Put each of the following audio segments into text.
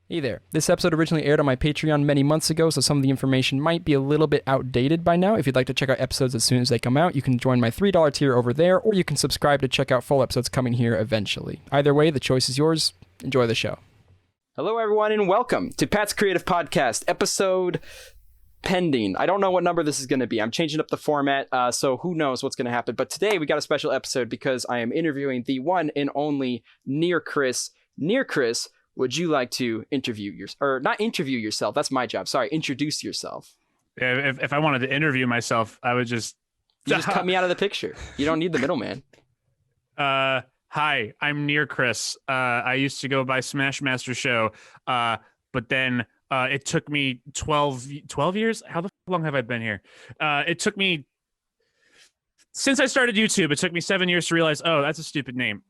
Hey there. This episode originally aired on my Patreon many months ago, so some of the information might be a little bit outdated by now. If you'd like to check out episodes as soon as they come out, you can join my $3 tier over there, or you can subscribe to check out full episodes coming here eventually. Either way, the choice is yours. Enjoy the show. Hello, everyone, and welcome to Pat's Creative Podcast, episode pending. I don't know what number this is going to be. I'm changing up the format, so who knows what's going to happen. But today we got a special episode because I am interviewing the one and only NearChris. NearChris, would you like to introduce yourself? That's my job. Sorry, introduce yourself. If I wanted to interview myself, I would just... You just cut me out of the picture. You don't need the middleman. Hi, I'm NearChris. I used to go by Smash Master Show, but then it took me 12 years? How the long have I been here? It took me... Since I started YouTube, it took me 7 years to realize, oh, that's a stupid name.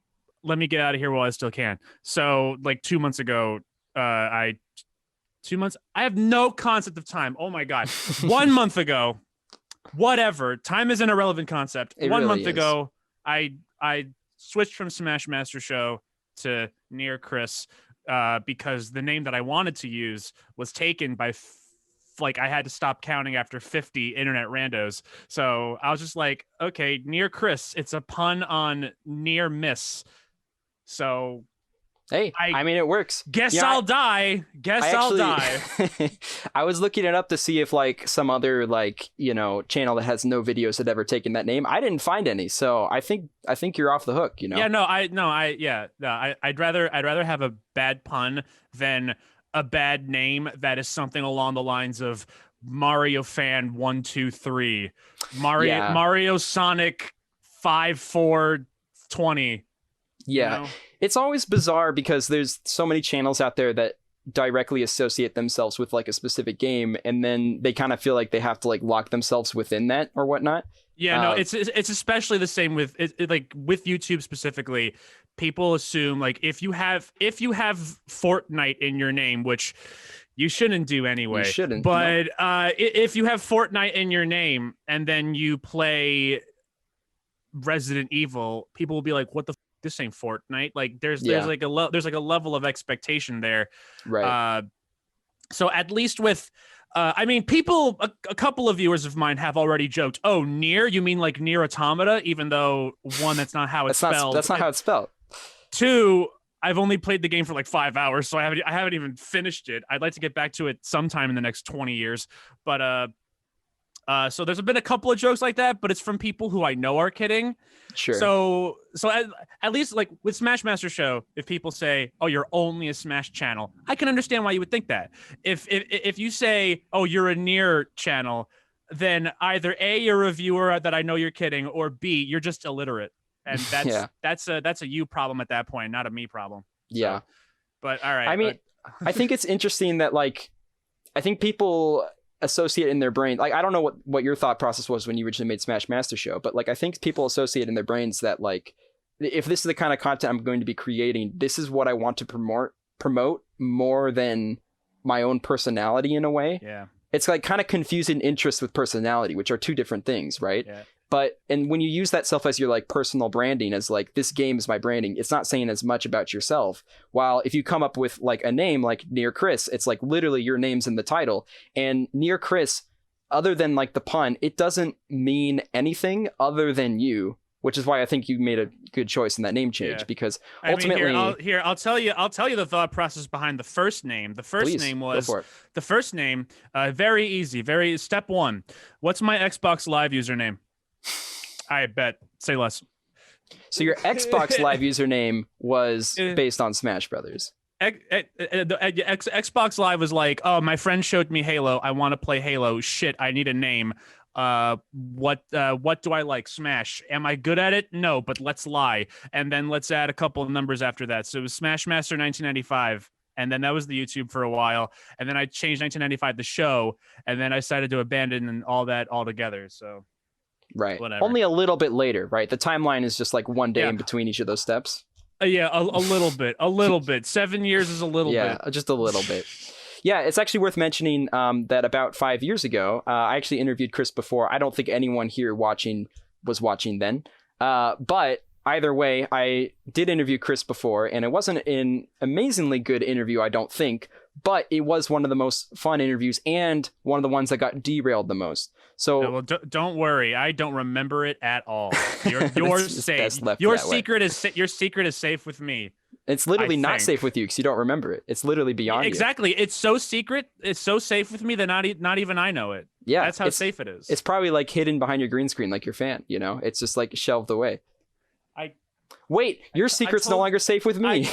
Let me get out of here while I still can. So like 2 months ago, 2 months, I have no concept of time. Oh my God. 1 month ago, whatever. Time is an irrelevant concept. It 1 really month is. ago, I switched from Smash Master Show to NearChris because the name that I wanted to use was taken by I had to stop counting after 50 internet randos. So I was just like, okay, NearChris. It's a pun on near miss. So, hey, I mean, it works. Guess I'll die. I'll die. I was looking it up to see if like some other channel that has no videos had ever taken that name. I didn't find any, so I think you're off the hook. You know? Yeah, I'd rather have a bad pun than a bad name that is something along the lines of Mario Fan 123, Mario Sonic 5420. Yeah, You know? It's always bizarre because there's so many channels out there that directly associate themselves with like a specific game, and then they kind of feel like they have to like lock themselves within that or whatnot. Yeah, no, it's especially the same with with YouTube specifically. People assume like if you have Fortnite in your name, which you shouldn't do anyway. You shouldn't. But if you have Fortnite in your name and then you play Resident Evil, people will be like, "What the? This ain't Fortnite." Like there's like a level of expectation there. Right. So at least with. I mean, people, a couple of viewers of mine have already joked, oh, Nier? You mean like Nier Automata? Even though, one, that's not how it's spelled. That's not how it's spelled. Two, I've only played the game for like 5 hours, so I haven't even finished it. I'd like to get back to it sometime in the next 20 years. But so there's been a couple of jokes like that, but it's from people who I know are kidding. Sure. So at least like with Smash Master Show, if people say, "Oh, you're only a Smash channel," I can understand why you would think that. If you say, "Oh, you're a Nier channel," then either A, you're a viewer that I know you're kidding, or B, you're just illiterate, and that's a you problem at that point, not a me problem. Yeah. So, but all right. I mean, I think it's interesting that like I think people associate in their brain, like I don't know what your thought process was when you originally made Smash Master Show, but like I think people associate in their brains that like if this is the kind of content I'm going to be creating, this is what I want to promote more than my own personality in a way. Yeah, it's like kind of confusing interest with personality, which are two different things, right? Yeah. But and when you use that self as your like personal branding, as like this game is my branding, it's not saying as much about yourself. While if you come up with like a name like NearChris, it's like literally your name's in the title. And NearChris, other than like the pun, it doesn't mean anything other than you, which is why I think you made a good choice in that name change. Yeah. Because ultimately, I'll tell you the thought process behind the first name. The first name, very easy, step one. What's my Xbox Live username? I bet. Say less. So your Xbox Live username was based on Smash Brothers. Xbox Live was like, oh, my friend showed me Halo. I want to play Halo. Shit, I need a name. What do I like? Smash. Am I good at it? No, but let's lie. And then let's add a couple of numbers after that. So it was Smash Master 1995. And then that was the YouTube for a while. And then I changed 1995 the show. And then I decided to abandon all that altogether. So. Right. Whatever. Only a little bit later, right? The timeline is just like one day in between each of those steps. Yeah, a little bit. A little bit. 7 years is a little bit. Yeah, just a little bit. Yeah, it's actually worth mentioning that about 5 years ago, I actually interviewed Chris before. I don't think anyone here was watching then. But either way, I did interview Chris before, and it wasn't an amazingly good interview, I don't think, but it was one of the most fun interviews and one of the ones that got derailed the most. So well, don't worry, I don't remember it at all. You're safe. Your secret is safe with me. It's literally not safe with you because you don't remember it. It's literally beyond exactly. you. It's so secret. It's so safe with me that not even I know it. Yeah, that's how safe it is. It's probably like hidden behind your green screen, like your fan. You know, it's just like shelved away. Wait, your secret's no longer safe with me.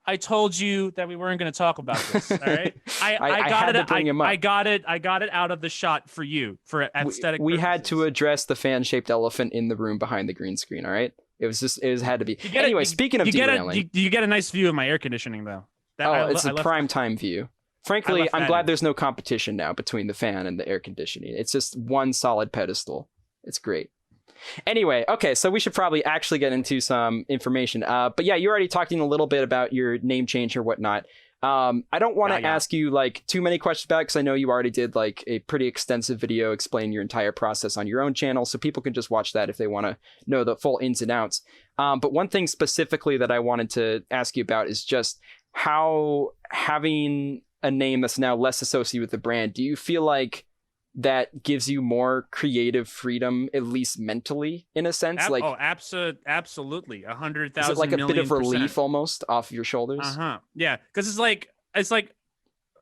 I told you that we weren't going to talk about this. All right, I got it. I got it out of the shot for you for aesthetic. We had to address the fan-shaped elephant in the room behind the green screen. All right, it had to be. Anyway, speaking of derailing, you get a nice view of my air conditioning though. It's a prime time view. Frankly, I'm glad there's no competition now between the fan and the air conditioning. It's just one solid pedestal. It's great. Anyway, okay, so we should probably actually get into some information. But yeah, you already talking a little bit about your name change or whatnot. I don't want to ask you like too many questions about it because I know you already did like a pretty extensive video explaining your entire process on your own channel, so people can just watch that if they want to know the full ins and outs. But one thing specifically that I wanted to ask you about is just how having a name that's now less associated with the brand, do you feel like that gives you more creative freedom, at least mentally, in a sense? Absolutely, 100,000. Is it like a bit of relief almost off your shoulders? Yeah, because it's like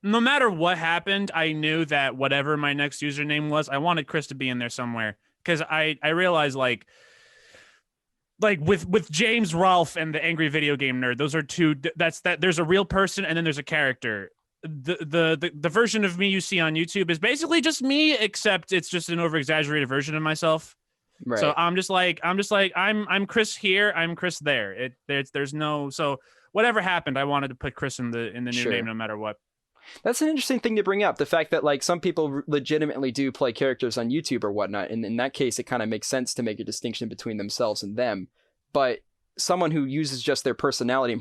no matter what happened, I knew that whatever my next username was, I wanted Chris to be in there somewhere. Because I realized like with James Rolfe and the Angry Video Game Nerd, those are two. There's a real person and then there's a character. The version of me you see on YouTube is basically just me, except it's just an over exaggerated version of myself. Right. So I'm Chris here, I'm Chris there. There's no, so whatever happened, I wanted to put Chris in the new name no matter what. That's an interesting thing to bring up. The fact that like some people legitimately do play characters on YouTube or whatnot, and in that case, it kind of makes sense to make a distinction between themselves and them. But someone who uses just their personality and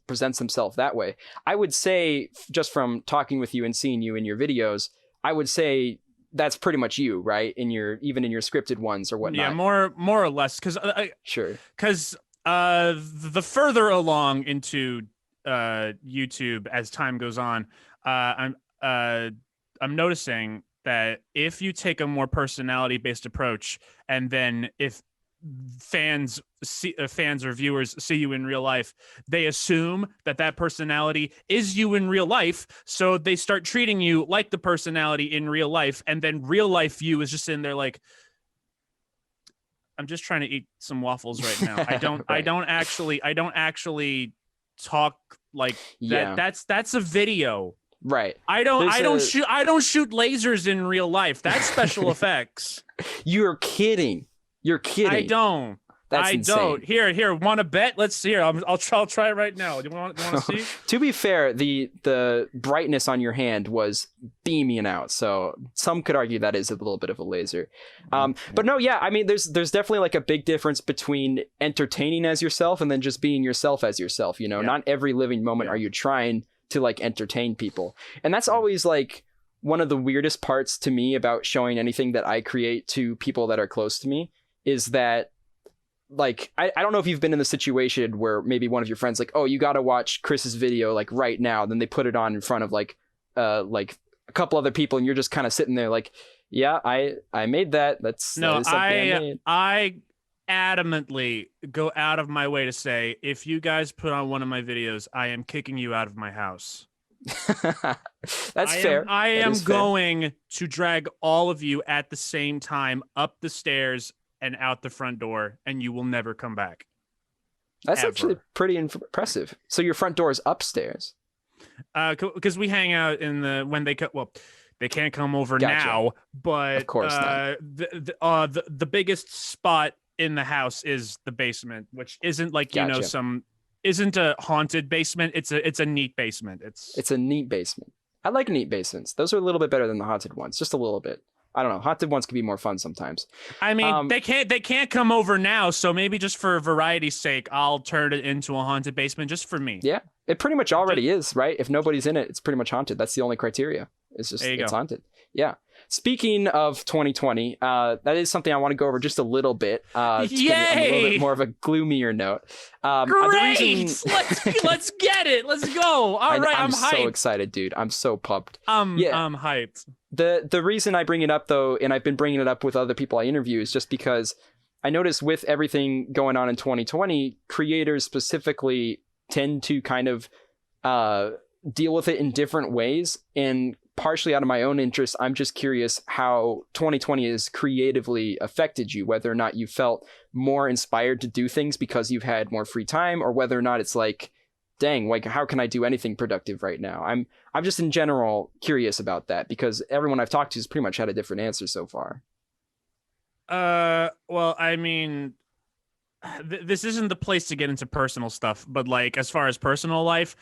presents themselves that way, I would say, just from talking with you and seeing you in your videos, I would say that's pretty much you, right? Even in your scripted ones or whatnot. Yeah, more or less, because because the further along into YouTube as time goes on, I'm noticing that if you take a more personality based approach, and then if fans or viewers see you in real life, they assume that personality is you in real life, so they start treating you like the personality in real life, and then real life you is just in there like, I'm just trying to eat some waffles right now. I don't actually talk like that. That's a video. Right. I don't shoot lasers in real life. That's special effects. You're kidding. I don't. That's insane. Don't. Here. Want to bet? Let's see. I'll try it right now. Do you want to see? To be fair, the brightness on your hand was beaming out, so some could argue that is a little bit of a laser. But no, yeah. I mean, there's definitely like a big difference between entertaining as yourself and then just being yourself as yourself. You know, not every living moment are you trying to like entertain people, and that's always like one of the weirdest parts to me about showing anything that I create to people that are close to me. Is that like I don't know if you've been in the situation where maybe one of your friends like, oh, you got to watch Chris's video like right now, then they put it on in front of like a couple other people, and you're just kind of sitting there like, yeah, I made that. That is something I made. I adamantly go out of my way to say, if you guys put on one of my videos, I am kicking you out of my house. That's fair. I am going to drag all of you at the same time up the stairs and out the front door, and you will never come back. That's actually pretty impressive. So your front door is upstairs? Because we hang out in they can't come over now, but of course the biggest spot in the house is the basement, which isn't like isn't a haunted basement. It's a neat basement. It's a neat basement. I like neat basements. Those are a little bit better than the haunted ones, just a little bit. I don't know. Haunted ones can be more fun sometimes. I mean, they can't come over now, so maybe just for variety's sake, I'll turn it into a haunted basement just for me. Yeah, it pretty much already is, right? If nobody's in it, it's pretty much haunted. That's the only criteria. It's just There you it's go. haunted. Yeah. Speaking of 2020, that is something I want to go over just a little bit. To get on a little bit Yay! more of a gloomier note. Great! The reason Let's get it. Let's go. All right, I'm hyped. so excited, dude. I'm so pumped. I'm Yeah. hyped. The reason I bring it up though, and I've been bringing it up with other people I interview, is just because I noticed with everything going on in 2020, creators specifically tend to kind of deal with it in different ways. And partially out of my own interest, I'm just curious how 2020 has creatively affected you, whether or not you felt more inspired to do things because you've had more free time, or whether or not it's like, dang, like how can I do anything productive right now? I'm just in general curious about that, because everyone I've talked to has pretty much had a different answer so far. Well, I mean, this isn't the place to get into personal stuff, but like as far as personal life,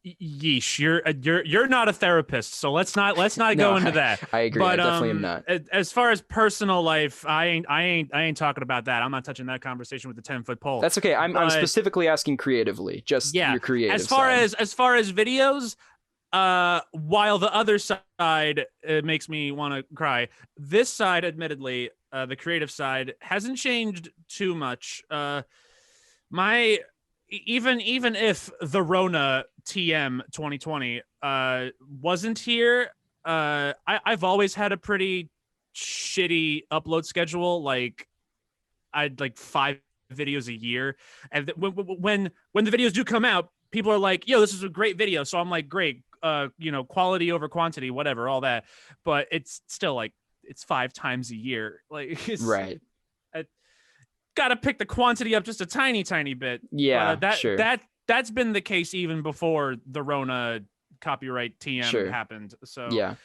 yeesh, you're not a therapist, so let's not go into that. I agree. But I definitely am not. as far as personal life, I ain't talking about that. I'm not touching that conversation with the 10-foot pole. That's okay. I'm specifically asking creatively, just your creative as far side. as far as videos, while the other side makes me want to cry, this side, admittedly, the creative side hasn't changed too much. My even if the Rona TM 2020 wasn't here, I've always had a pretty shitty upload schedule. Like I'd like 5 videos a year, and when the videos do come out, people are like, "Yo, this is a great video." So I'm like, "Great, quality over quantity, whatever, all that." But it's still like it's 5 times a year. Like, it's, right. I gotta pick the quantity up just a tiny bit. Yeah, but, sure. That's been the case even before the Rona copyright TM happened. So yeah.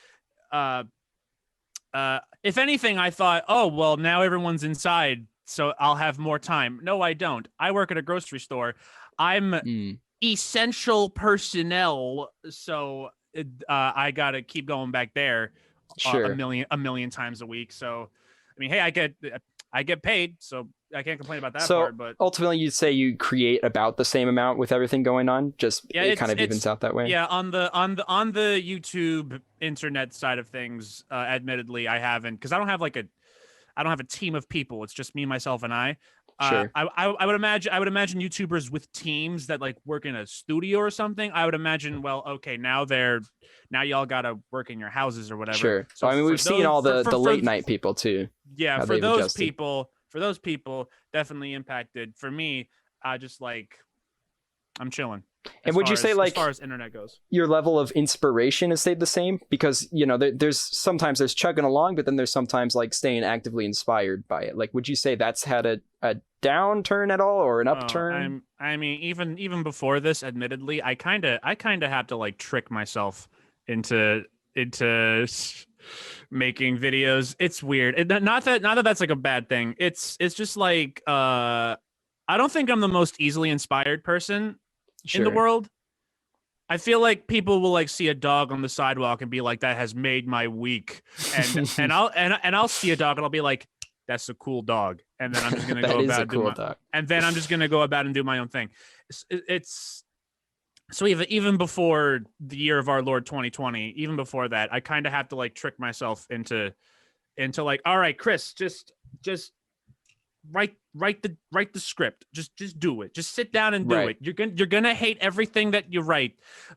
If anything, I thought, oh well, now everyone's inside, so I'll have more time. No, I don't. I work at a grocery store. I'm essential personnel, so I gotta keep going back there a million times a week. So I mean, hey, I get paid, so I can't complain about that part. But ultimately you'd say you create about the same amount with everything going on, just it kind of evens out that way. Yeah, on the YouTube internet side of things, admittedly I haven't, because I don't have a team of people. It's just me, myself, and I. Sure. I would imagine YouTubers with teams that like work in a studio or something. I would imagine, well, okay, now y'all gotta work in your houses or whatever. Sure. So I mean, we've seen all the late night people too. Yeah, for those people, definitely impacted. For me, just like I'm chilling. And would you say, like, as far as internet goes, your level of inspiration has stayed the same? Because, there's sometimes there's chugging along, but then there's sometimes like staying actively inspired by it. Like, would you say that's had a downturn at all, or an upturn? I mean, even before this, admittedly, I kind of have to like trick myself into making videos. It's weird. Not that that's like a bad thing. It's just like I don't think I'm the most easily inspired person in the world. I feel like people will like see a dog on the sidewalk and be like, that has made my week. And I'll see a dog and I'll be like, that's a cool dog. And then I'm just gonna go about and then I'm just gonna go about and do my own thing. It's so even before the year of our Lord 2020, even before that, I kind of have to like trick myself into like, all right, Chris, just write the script. Just do it. Just sit down and do it. You're gonna hate everything that you write,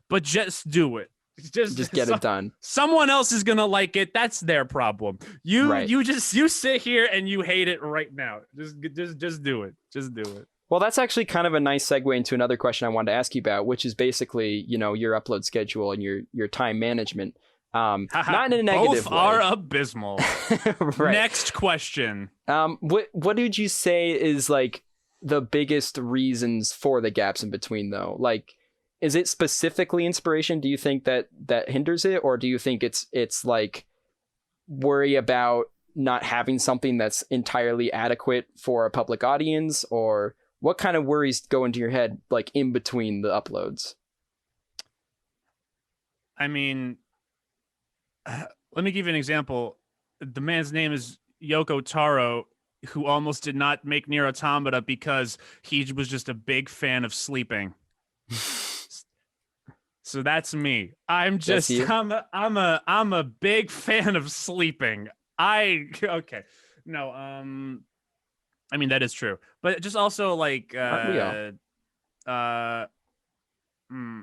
but just do it. Just get it done. Someone else is gonna like it. That's their problem. You sit here and you hate it right now. Just do it. Just do it. Well, that's actually kind of a nice segue into another question I wanted to ask you about, which is basically, your upload schedule and your time management. Not in a negative Both way. are abysmal. Right. Next question. What did you say is like the biggest reasons for the gaps in between, though? Like, is it specifically inspiration? Do you think that hinders it, or do you think it's like worry about not having something that's entirely adequate for a public audience, or what kind of worries go into your head like in between the uploads? I mean, let me give you an example. The man's name is Yoko Taro, who almost did not make Nier Automata because he was just a big fan of sleeping. So that's me. I'm That's just you? I'm a big fan of sleeping. Okay. No, I mean that is true. But just also like Aren't we all? uh hmm.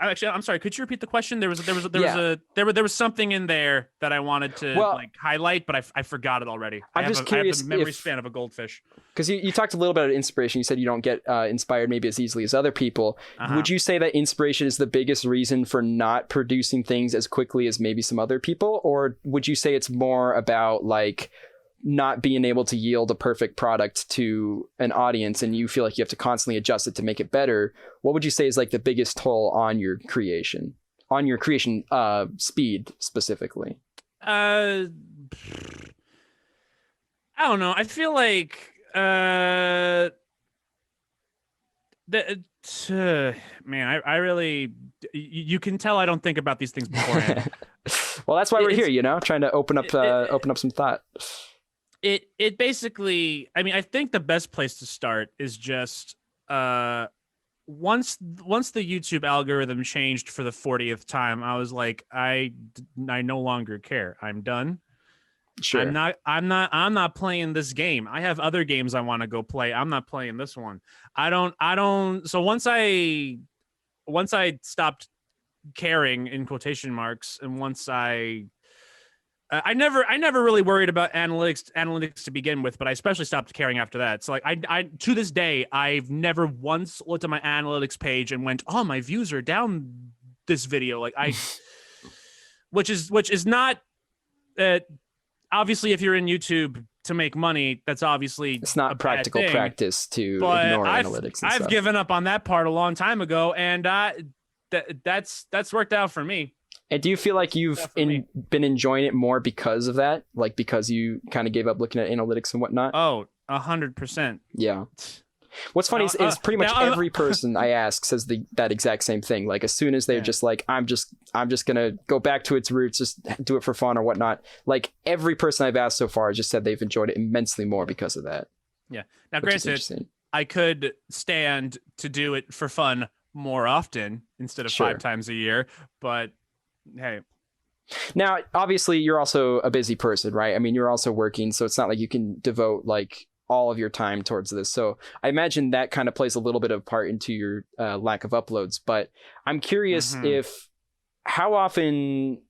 Actually, I'm sorry. Could you repeat the question? Yeah. There was something in there that I wanted to Well, like highlight, but I forgot it already. I'm just I have the curious memory if, span of a goldfish. because you talked a little bit about inspiration. You said you don't get inspired maybe as easily as other people. Uh-huh. Would you say that inspiration is the biggest reason for not producing things as quickly as maybe some other people? Or would you say it's more about like not being able to yield a perfect product to an audience and you feel like you have to constantly adjust it to make it better? What would you say is like the biggest toll on your creation speed specifically? I don't know. I feel like the man, I really you can tell I don't think about these things beforehand. Well, that's why we're It's here, trying to open up some thought. it basically, I mean, I think the best place to start is just once the YouTube algorithm changed for the 40th time, I was like, I no longer care. I'm done. Sure. I'm not playing this game. I have other games I want to go play. I'm not playing this one. I don't so once I stopped caring in quotation marks, and once I never really worried about analytics to begin with, but I especially stopped caring after that. So like I to this day I've never once looked at my analytics page and went, "Oh, my views are down this video." Like which is not obviously if you're in YouTube to make money, that's obviously it's not a practical bad thing, practice to but ignore analytics and I've stuff. given up on that part a long time ago, and that's worked out for me. And do you feel like you've been enjoying it more because of that? Like because you kind of gave up looking at analytics and whatnot? Oh, 100%. Yeah. What's funny is pretty much every person I ask says that exact same thing. Like as soon as they're just like, I'm just gonna go back to its roots, just do it for fun or whatnot. Like every person I've asked so far just said they've enjoyed it immensely more because of that. Yeah. Now, granted, I could stand to do it for fun more often instead of 5 times a year, but hey. Now, obviously, you're also a busy person, right? I mean, you're also working, so it's not like you can devote like all of your time towards this. So I imagine that kind of plays a little bit of part into your lack of uploads. But I'm curious if how often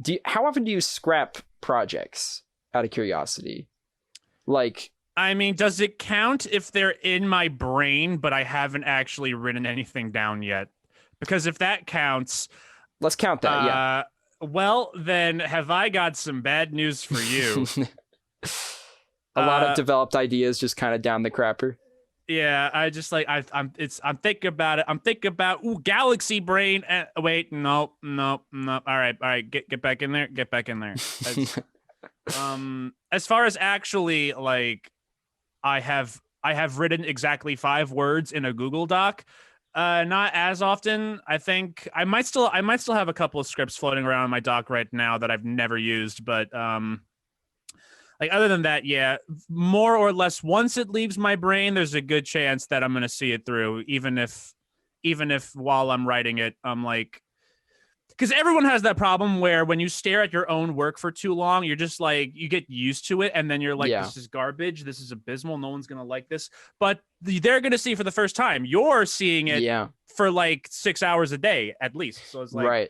do you scrap projects out of curiosity? Like, I mean, does it count if they're in my brain, but I haven't actually written anything down yet? Because if that counts, let's count that. Yeah. Well, then have I got some bad news for you? A lot of developed ideas just kind of down the crapper. Yeah, I just like I'm thinking about it. I'm thinking about galaxy brain. Wait, no. All right. Get back in there. Get back in there. As far as actually like, I have written exactly 5 words in a Google Doc. Not as often. I think I might still have a couple of scripts floating around in my doc right now that I've never used, but like other than that, yeah, more or less once it leaves my brain, there's a good chance that I'm going to see it through, even if while I'm writing it, I'm like, because everyone has that problem where when you stare at your own work for too long, you're just like, you get used to it. And then you're like, This is garbage. This is abysmal. No one's going to like this. But they're going to see for the first time. You're seeing it for like 6 hours a day, at least. So it's like, right.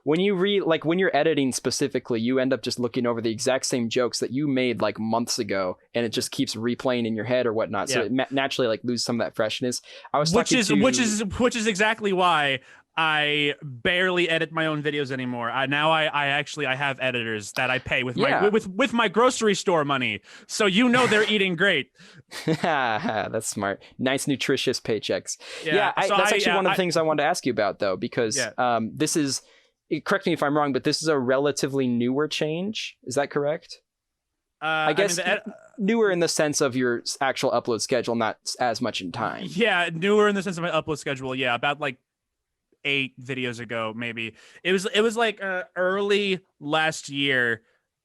When you when you're editing specifically, you end up just looking over the exact same jokes that you made like months ago, and it just keeps replaying in your head or whatnot. So it naturally like loses some of that freshness. Which is exactly why I barely edit my own videos anymore. Now I actually have editors that I pay with my grocery store money. So they're eating great. That's smart. Nice, nutritious paychecks. That's actually one of the things I wanted to ask you about though, because this is, correct me if I'm wrong, but this is a relatively newer change. Is that correct? I guess newer in the sense of your actual upload schedule, not as much in time. Yeah, newer in the sense of my upload schedule. Yeah, about like 8 videos ago, maybe. It was like early last year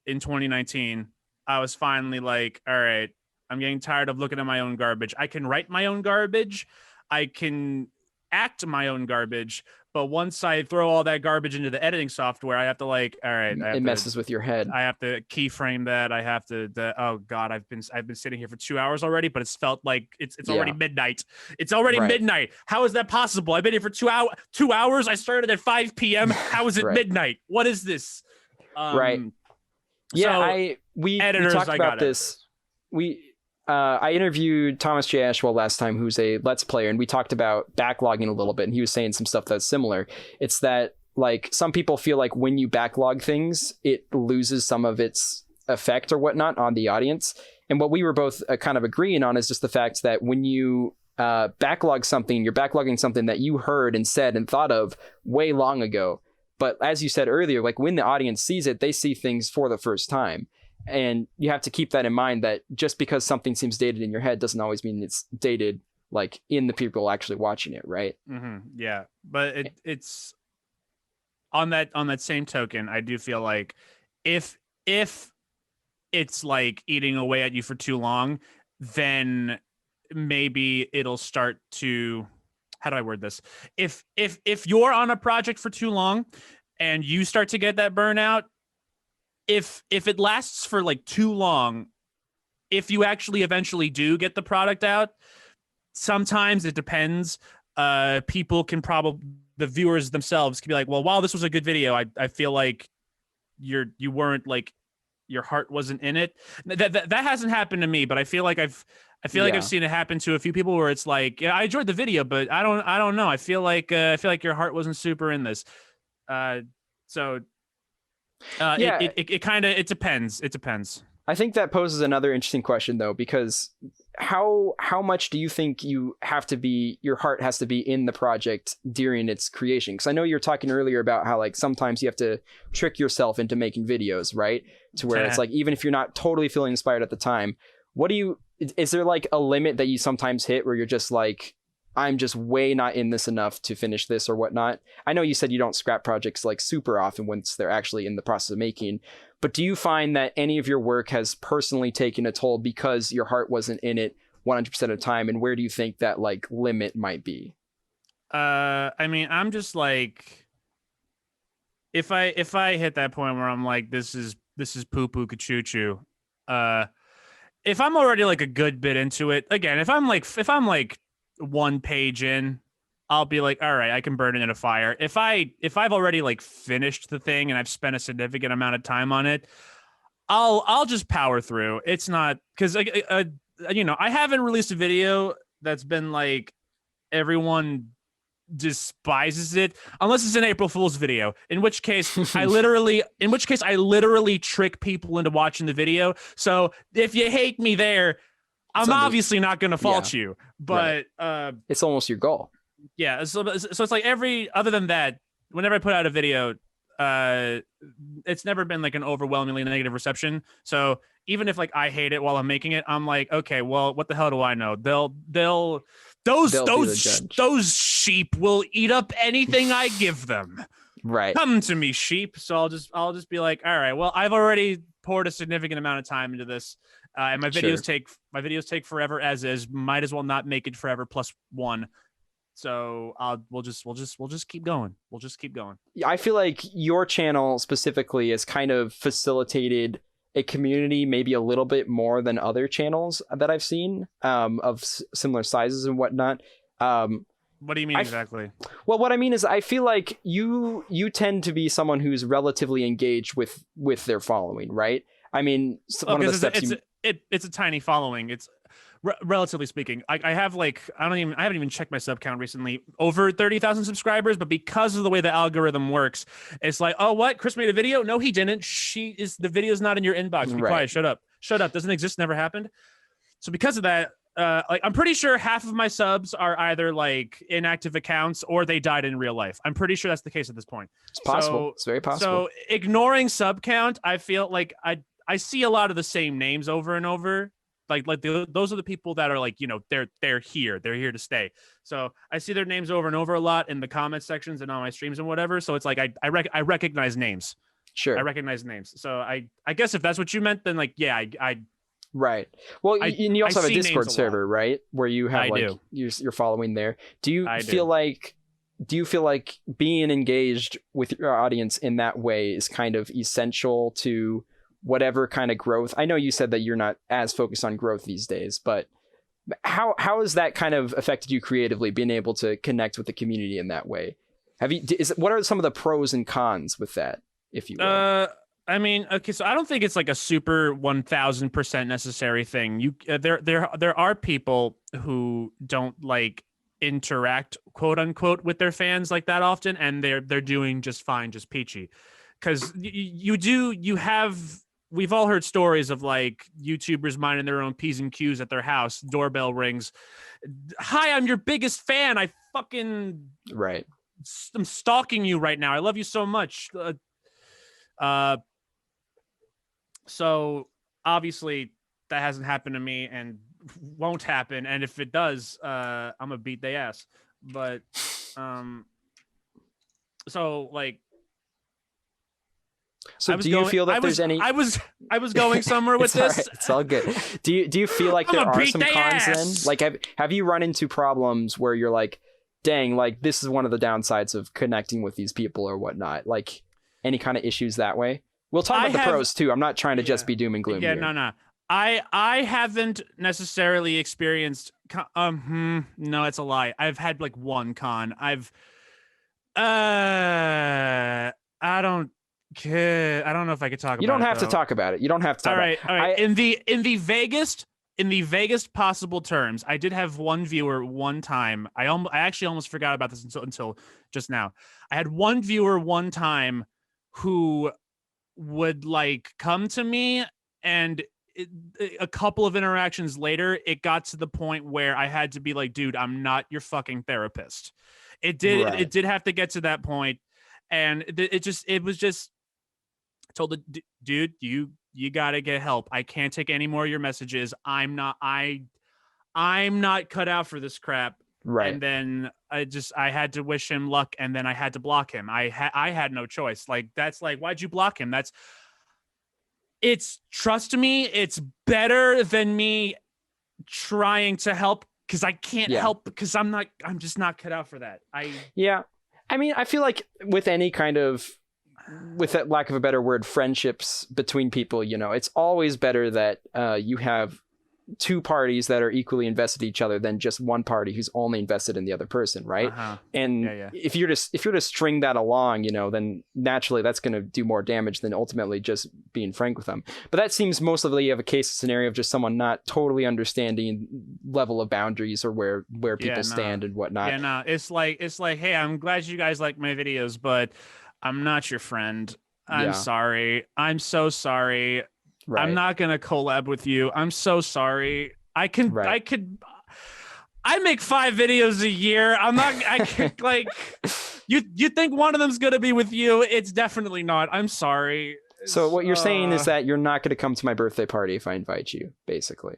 in 2019. I was finally like, all right, I'm getting tired of looking at my own garbage. I can write my own garbage. I can act my own garbage. But once I throw all that garbage into the editing software, I have to like, all right, it messes with your head. I have to keyframe that. I have to. Oh God, I've been sitting here for 2 hours already, but it's felt like it's already midnight. It's already midnight. How is that possible? I've been here for 2 hours. 2 hours. I started at 5 p.m. How is it midnight? What is this? Right. Yeah, so we talked about this. I interviewed Thomas J. Ashwell last time, who's a Let's Player, and we talked about backlogging a little bit, and he was saying some stuff that's similar. It's that, like, some people feel like when you backlog things, it loses some of its effect or whatnot on the audience. And what we were both kind of agreeing on is just the fact that when you backlog something, you're backlogging something that you heard and said and thought of way long ago. But as you said earlier, like when the audience sees it, they see things for the first time. And you have to keep that in mind, that just because something seems dated in your head doesn't always mean it's dated like in the people actually watching it, right? Yeah, but it's on that same token, I do feel like if it's like eating away at you for too long, then maybe it'll start to, how do I word this? If you're on a project for too long and you start to get that burnout, if it lasts for like too long, if you actually eventually do get the product out, sometimes it depends. People can the viewers themselves can be like, well, while this was a good video, I feel like you weren't like, your heart wasn't in it. That hasn't happened to me, but I feel like I've seen it happen to a few people where it's like, yeah, I enjoyed the video, but I don't know. I feel like your heart wasn't super in this. It depends. It depends. I think that poses another interesting question, though, because how much do you think your heart has to be in the project during its creation? Because I know you were talking earlier about how like sometimes you have to trick yourself into making videos, right? To where it's like, even if you're not totally feeling inspired at the time, is there like a limit that you sometimes hit where you're just like, I'm just way not in this enough to finish this or whatnot? I know you said you don't scrap projects like super often once they're actually in the process of making, but do you find that any of your work has personally taken a toll because your heart wasn't in it 100% of the time? And where do you think that like limit might be? I mean, I'm just like, if I hit that point where I'm like, this is poo poo choo, if I'm already like a good bit into it, again, if I'm like 1 page in, I'll be like, all right, I can burn it in a fire. If I've already like finished the thing and I've spent a significant amount of time on it, I'll just power through. It's not, because I haven't released a video that's been like everyone despises it, unless it's an April Fool's video, in which case I literally trick people into watching the video. So if you hate me there, I'm obviously not going to fault you, but it's almost your goal. Yeah. So it's like other than that, whenever I put out a video, it's never been like an overwhelmingly negative reception. So even if like I hate it while I'm making it, I'm like, okay, well, what the hell do I know? Those sheep will eat up anything I give them. Right. Come to me, sheep. So I'll just be like, all right, well, I've already poured a significant amount of time into this. And my videos take forever as is. Might as well not make it forever +1. So we'll just keep going. We'll just keep going. I feel like your channel specifically has kind of facilitated a community maybe a little bit more than other channels that I've seen of similar sizes and whatnot. What do you mean exactly? Well, what I mean is I feel like you tend to be someone who's relatively engaged with their following, right? I mean, one of the steps it's a tiny following. It's relatively speaking. I haven't even checked my sub count recently. Over 30,000 subscribers, but because of the way the algorithm works, it's like, oh, what? Chris made a video? No, he didn't. The video's not in your inbox. Be quiet. Shut up. Doesn't exist. Never happened. So because of that, I'm pretty sure half of my subs are either like inactive accounts or they died in real life. I'm pretty sure that's the case at this point. It's possible. It's very possible. So ignoring sub count, I feel like I see a lot of the same names over and over. Those are the people that are like, they're here to stay. So I see their names over and over a lot in the comment sections and on my streams and whatever. So it's like I recognize names. Sure, I recognize names. So I guess if that's what you meant, then like, yeah, Right. Well, and you also have a Discord server, right? Where you have you're following there. Do you feel like being engaged with your audience in that way is kind of essential to whatever kind of growth? I know you said that you're not as focused on growth these days, but how has that kind of affected you creatively, being able to connect with the community in that way? What are some of the pros and cons with that, if you will? I mean, okay, so I don't think it's like a super 1000% necessary thing. There are people who don't like interact, quote unquote, with their fans like that often, and they're doing just fine, just peachy. Because we've all heard stories of like YouTubers minding their own P's and Q's at their house. Doorbell rings. Hi, I'm your biggest fan. I fucking right. I'm stalking you right now. I love you so much. So obviously that hasn't happened to me and won't happen. And if it does, I'm gonna beat their ass. But so like, so do you feel that there's any? I was going somewhere with this. Right. It's all good. Do you feel like there are some cons then? Like have you run into problems where you're like, dang, like this is one of the downsides of connecting with these people or whatnot? Like any kind of issues that way? We'll talk about the pros too. I'm not trying to just be doom and gloom. Yeah, here. no. I haven't necessarily experienced. No, it's a lie. I've had like one con. I don't care. I don't know if I could talk about it. You don't have to talk about it. You don't have to talk about it. All right. In the vaguest possible terms, I did have one viewer one time. I actually almost forgot about this until just now. I had one viewer one time who would like come to me, and a couple of interactions later, it got to the point where I had to be like, dude, I'm not your fucking therapist. It did have to get to that point, and it was just I told the dude, you gotta get help. I can't take any more of your messages. I'm not cut out for this crap. Right. And then I had to wish him luck, and then I had to block him. I had no choice. Like, that's like, why'd you block him? Trust me, it's better than me trying to help, because I can't help, because I'm just not cut out for that. Yeah. I mean, I feel like with any kind of, with that lack of a better word, friendships between people, it's always better that you have two parties that are equally invested in each other than just one party who's only invested in the other person, right? And if you're to string that along, then naturally that's going to do more damage than ultimately just being frank with them. But that seems mostly of a case scenario of just someone not totally understanding level of boundaries or where people stand and whatnot. Yeah, no, it's like, hey, I'm glad you guys like my videos, but I'm not your friend. I'm sorry. I'm so sorry. Right. I'm not gonna collab with you. I'm so sorry. I make 5 videos a year. I could like you think one of them's gonna be with you. It's definitely not. I'm sorry. So what you're saying is that you're not gonna come to my birthday party if I invite you, basically.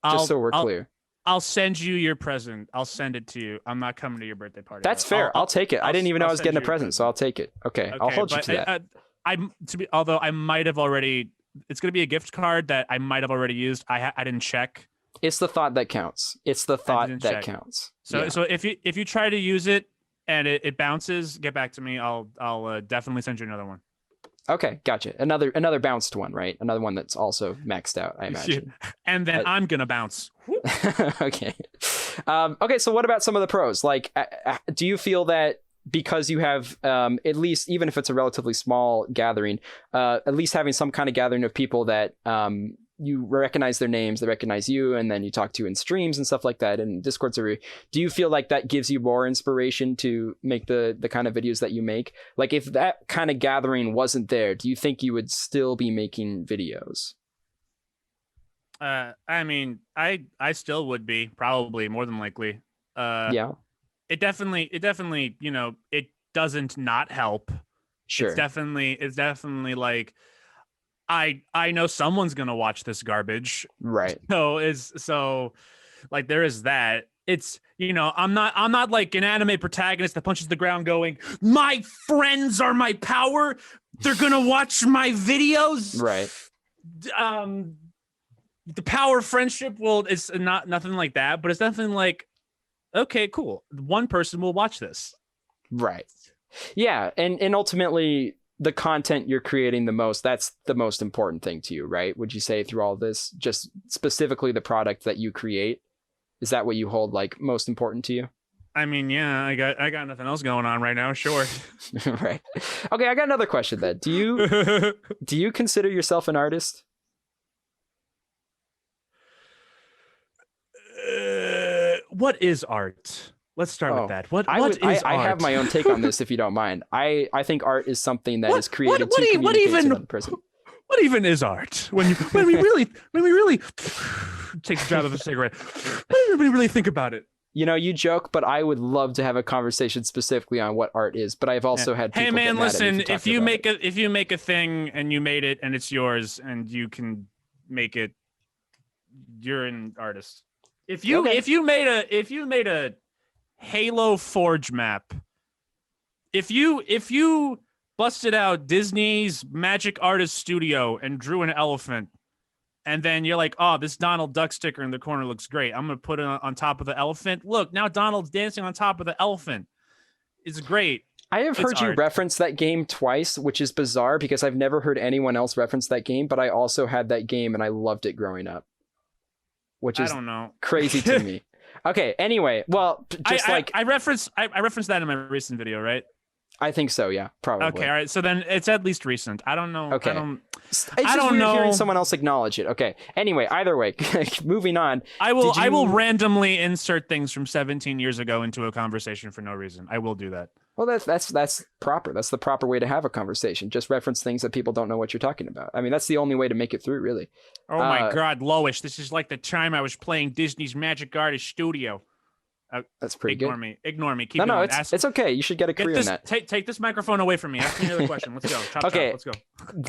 Just so we're clear. I'll send you your present. I'll send it to you. I'm not coming to your birthday party. That's fair. I'll take it. I didn't even know I was getting a present, so I'll take it. Okay, I'll hold you to that. Although I might have already, it's going to be a gift card that I might have already used. I didn't check. It's the thought that counts. It's the thought that counts. So if you try to use it and it bounces, get back to me. I'll definitely send you another one. Okay, gotcha. Another bounced one, right? Another one that's also maxed out, I imagine. And then I'm gonna bounce. Okay. Okay. So what about some of the pros? Like, do you feel that because you have at least, even if it's a relatively small gathering, at least having some kind of gathering of people that you recognize their names, they recognize you, and then you talk to in streams and stuff like that, and Discord server, do you feel like that gives you more inspiration to make the kind of videos that you make? Like, if that kind of gathering wasn't there, do you think you would still be making videos? I mean, I still would be, probably, more than likely. Yeah. It definitely, it doesn't not help. Sure. It's definitely like, I know someone's gonna watch this garbage, right? So like, there is that. It's, I'm not like an anime protagonist that punches the ground going, my friends are my power, they're gonna watch my videos, right? The power of friendship, well, it's not nothing like that, but it's definitely like, okay, cool, one person will watch this. Right. Yeah, and ultimately the content you're creating the most, that's the most important thing to you, right? Would you say through all this, just specifically the product that you create, is that what you hold like most important to you? I mean, yeah, I got nothing else going on right now, sure. Right. Okay, I got another question then. Do you consider yourself an artist? What is art? Let's start with that. What is I art? have my own take on this if you don't mind. I think art is something that is created to what communicate to even another person. what even is art? When we really take the drag of a cigarette, when we really think about it. You know, you joke, but I would love to have a conversation specifically on what art is. But I've also had people hey man, get mad listen, at me if you make a thing and you made it and it's yours and you can make it, you're an artist. If you made a Halo Forge map, if you busted out Disney's Magic Artist Studio and drew an elephant, and then you're like, oh, this Donald Duck sticker in the corner looks great, I'm gonna put it on top of the elephant. Look, now Donald's dancing on top of the elephant. It's great. I have heard you reference that game twice, which is bizarre because I've never heard anyone else reference that game, but I also had that game and I loved it growing up, which is I don't know. crazy to me. Okay, anyway, well, just I referenced that in my recent video, right? I think so, yeah, probably. Okay, all right. So then it's at least recent. I don't know. Okay. It's just weird hearing someone else acknowledge it. Okay. Anyway, either way, moving on. I will randomly insert things from 17 years ago into a conversation for no reason. I will do that. Well, that's proper. That's the proper way to have a conversation. Just reference things that people don't know what you're talking about. I mean, that's the only way to make it through, really. Oh my God, Lois, this is like the time I was playing Disney's Magic Artist Studio. That's pretty good. Ignore me. Keep going. It's okay. You should get a career in that. Take this microphone away from me. Ask me another question. Let's go. Chop, okay. Chop. Let's go.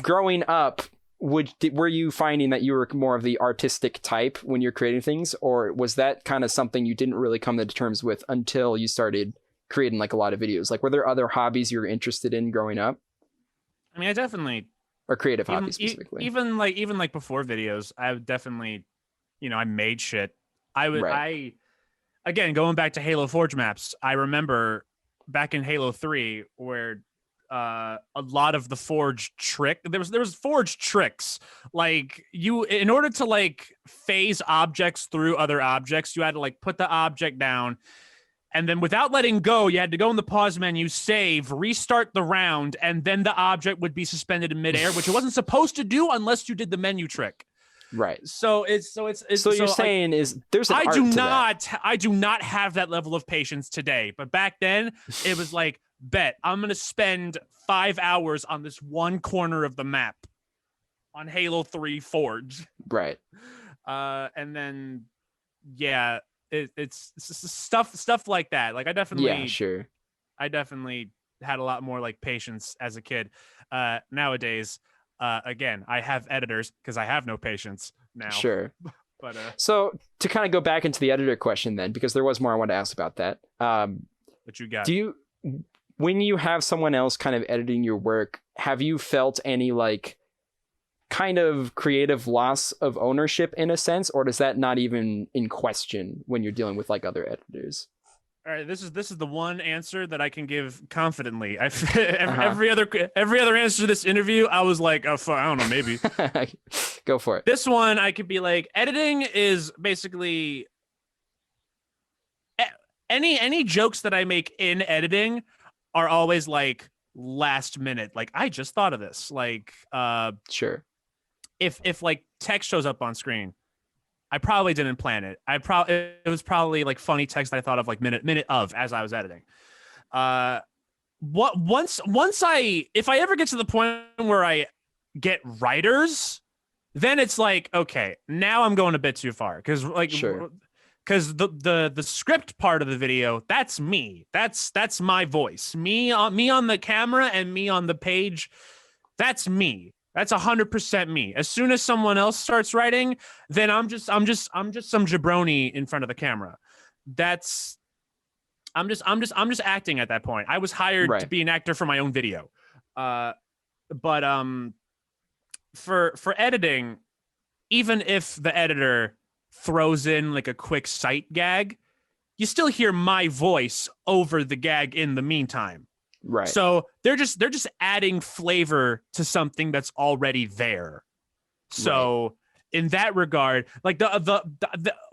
Growing up, were you finding that you were more of the artistic type when you're creating things, or was that kind of something you didn't really come to terms with until you started creating like a lot of videos? Like, were there other hobbies you were interested in growing up? I mean, I definitely, or creative hobbies specifically. Even like before videos, I would definitely, I made shit. Again, going back to Halo Forge maps, I remember back in Halo 3 where a lot of the Forge there was Forge tricks. Like, in order to like phase objects through other objects, you had to like put the object down, and then without letting go, you had to go in the pause menu, save, restart the round, and then the object would be suspended in midair, which it wasn't supposed to do unless you did the menu trick. Right. So you're saying there's an art to that. I do not have that level of patience today. But back then it was like, bet I'm going to spend 5 hours on this one corner of the map on Halo 3 Forge. Right. And then, yeah, it's stuff like that. Like I definitely had a lot more like patience as a kid. Nowadays, again, I have editors because I have no patience now. Sure. But so to kind of go back into the editor question then, because there was more I wanted to ask about that. What you got? When you have someone else kind of editing your work, have you felt any like kind of creative loss of ownership in a sense, or does that not even in question when you're dealing with like other editors? All right, this is the one answer that I can give confidently. Every other answer to this interview, I was like, oh, I don't know, maybe. Go for it. This one, I could be like, editing is basically any jokes that I make in editing are always like last minute. Like, I just thought of this. Like, sure. If like text shows up on screen, I probably didn't plan it. It was probably like funny text that I thought of like minute of as I was editing. If I ever get to the point where I get writers, then it's like, okay, now I'm going a bit too far because the script part of the video, that's me. That's my voice. Me on the camera and me on the page. That's me. That's 100% me. As soon as someone else starts writing, then I'm just some jabroni in front of the camera. I'm just acting at that point. I was hired to be an actor for my own video. But for editing, even if the editor throws in like a quick sight gag, you still hear my voice over the gag in the meantime. Right. So they're just adding flavor to something that's already there. So in that regard, like the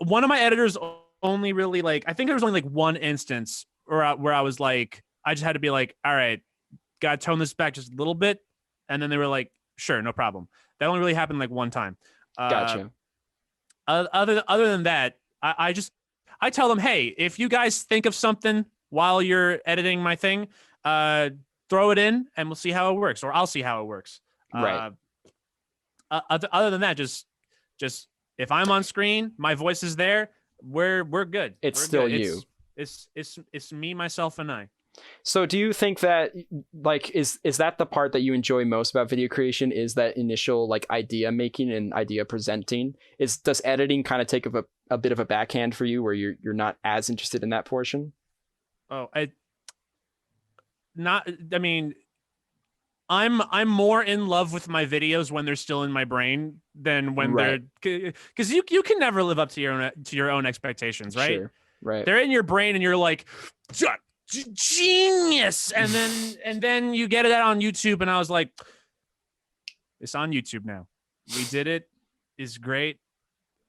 one of my editors only really like, I think there was only like one instance where I was like, I just had to be like, all right, gotta tone this back just a little bit, and then they were like, sure, no problem. That only really happened like one time. Gotcha. Other than that, I tell them, hey, if you guys think of something while you're editing my thing, throw it in and we'll see how it works, or I'll see how it works. Right. Other than that, just if I'm on screen, my voice is there, we're good. It's we're still good. you. It's me, myself, and I. So do you think that like is that the part that you enjoy most about video creation, is that initial like idea making and idea presenting? Does editing kind of take a bit of a backhand for you where you're not as interested in that portion? Oh, I'm more in love with my videos when they're still in my brain than when they're, because you can never live up to your own expectations, right? Sure. Right. They're in your brain and you're like, genius, and then you get it out on YouTube, and I was like, it's on YouTube now. We did it. It's great.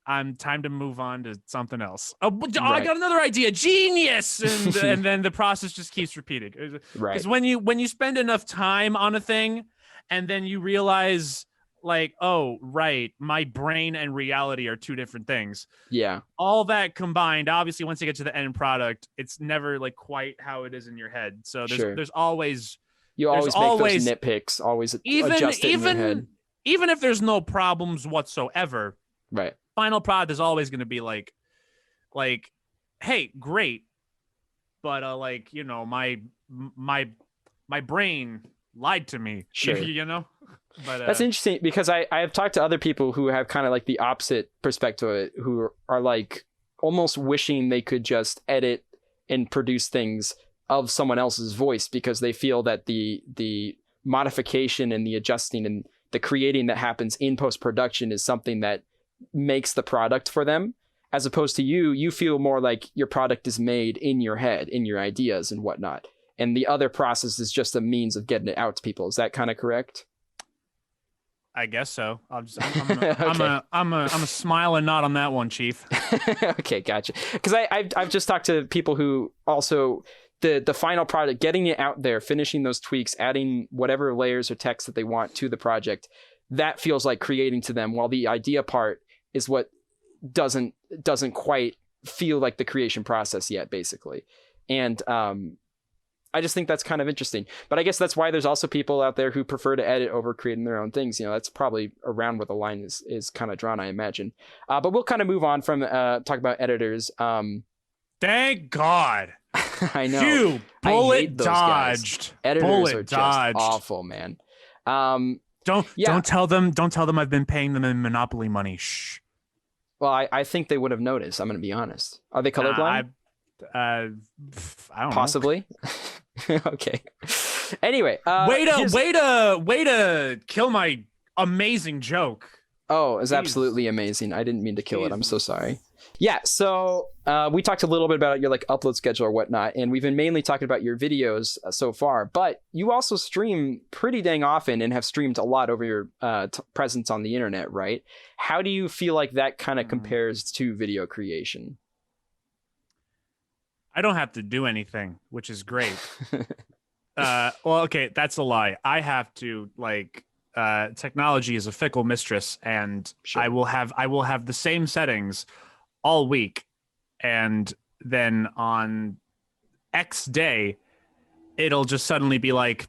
I'm time to move on to something else. I got another idea. Genius. And then the process just keeps repeating. Right. Because when you spend enough time on a thing and then you realize like, oh, right, my brain and reality are two different things. Yeah. All that combined, obviously, once you get to the end product, it's never like quite how it is in your head. So there's always make those nitpicks, always adjust it in your head. Even if there's no problems whatsoever. Right. Final product is always going to be like, hey, great, but like, you know, my brain lied to me. Sure. You know. But that's interesting, because I have talked to other people who have kind of like the opposite perspective, who are like almost wishing they could just edit and produce things of someone else's voice, because they feel that the modification and the adjusting and the creating that happens in post-production is something that makes the product for them, as opposed to you feel more like your product is made in your head, in your ideas and whatnot, and the other process is just a means of getting it out to people. Is that kind of correct? I guess so. I'm a smile and nod on that one, Chief. Okay, gotcha. Because I've just talked to people who also the final product, getting it out there, finishing those tweaks, adding whatever layers or text that they want to the project, that feels like creating to them, while the idea part is what doesn't quite feel like the creation process yet, basically. And I just think that's kind of interesting. But I guess that's why there's also people out there who prefer to edit over creating their own things. You know, that's probably around where the line is kind of drawn, I imagine. But we'll kind of move on from talk about editors. Thank God. I know. Phew, bullet dodged. Guys. Editors bullet are dodged. Just awful, man. Don't tell them I've been paying them in Monopoly money. Shh. Well, I think they would have noticed. I'm going to be honest. Are they colorblind? I don't Possibly. Okay. Anyway, way to kill my amazing joke. Oh, it's absolutely amazing. I didn't mean to kill it. I'm so sorry. Yeah, so we talked a little bit about your like upload schedule or whatnot, and we've been mainly talking about your videos so far, but you also stream pretty dang often and have streamed a lot over your presence on the internet, right? How do you feel like that kind of compares to video creation? I don't have to do anything, which is great. Well, okay, that's a lie. I have to, like, technology is a fickle mistress, and sure. I will have the same settings all week, and then on X day, it'll just suddenly be like,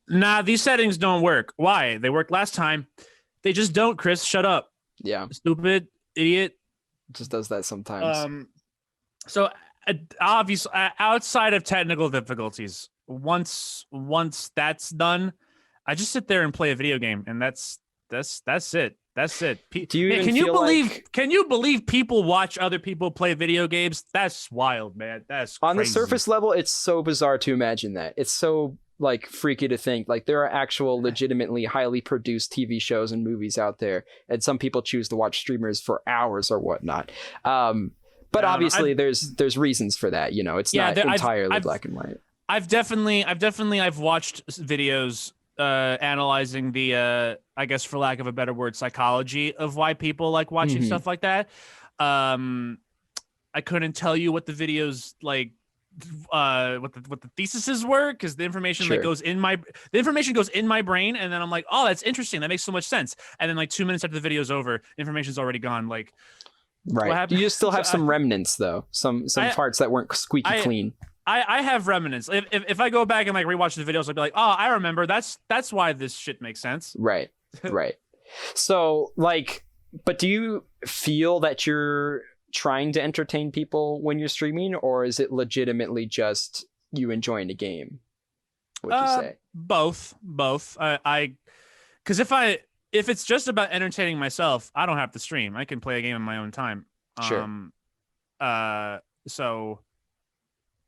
nah, these settings don't work. Why? They worked last time. They just don't, Chris. Shut up. Yeah. Stupid idiot. Just does that sometimes. So obviously, outside of technical difficulties, once that's done, I just sit there and play a video game, and that's it. That's it. Do you Can you believe people watch other people play video games? That's wild, man. That's on crazy. The surface level, it's so bizarre to imagine that. It's so like freaky to think like there are actual legitimately highly produced TV shows and movies out there, and some people choose to watch streamers for hours or whatnot. But obviously there's reasons for that, it's not entirely black and white. I've watched videos analyzing the I guess, for lack of a better word, psychology of why people like watching stuff like that. I couldn't tell you what the videos like what the theses were, because the information goes in my brain, and then I'm like, oh, that's interesting, that makes so much sense, and then like 2 minutes after the video's over, information's already gone. Like, right, you still have some remnants though, some parts that weren't squeaky clean. I have remnants. If I go back and like rewatch the videos, I'll be like, oh, I remember, that's why this shit makes sense. Right. So like, but do you feel that you're trying to entertain people when you're streaming, or is it legitimately just you enjoying the game? What'd you say? Both. Because if it's just about entertaining myself, I don't have to stream. I can play a game in my own time. Sure. So,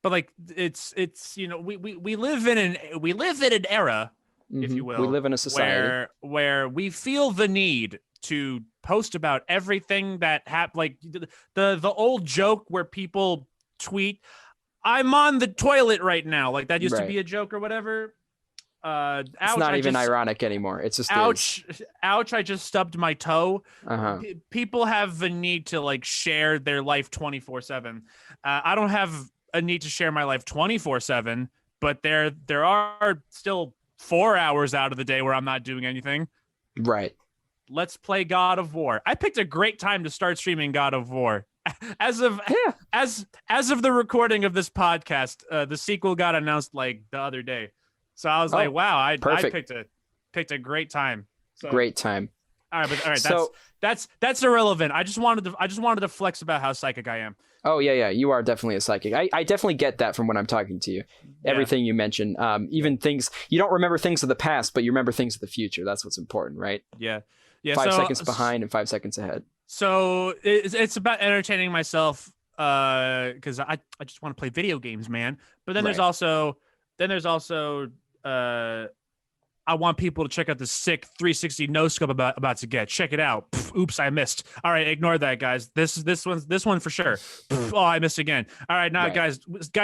but like it's we live in an era, if you will. We live in a society where we feel the need to post about everything that like the old joke where people tweet, "I'm on the toilet right now," like that used to be a joke or whatever. It's not even ironic anymore. It's just ouch. I just stubbed my toe. People have the need to like share their life 24/7. I don't have a need to share my life 24/7, but there are still 4 hours out of the day where I'm not doing anything. Right. Let's play God of War. I picked a great time to start streaming God of War. As of the recording of this podcast, the sequel got announced like the other day. So I was like, wow, I picked a great time. So, great time. All right, so that's irrelevant. I just wanted to flex about how psychic I am. Oh yeah, you are definitely a psychic. I definitely get that from when I'm talking to you. Everything you mentioned, even things you don't remember things of the past, but you remember things of the future. That's what's important, right? Yeah. 5 seconds behind and 5 seconds ahead. So it's about entertaining myself, because I just want to play video games, man. But then there's also I want people to check out the sick 360 no scope about to get. Check it out. Pff, oops, I missed. All right, ignore that, guys. This one for sure. Pff, oh, I missed again. All right, now guys,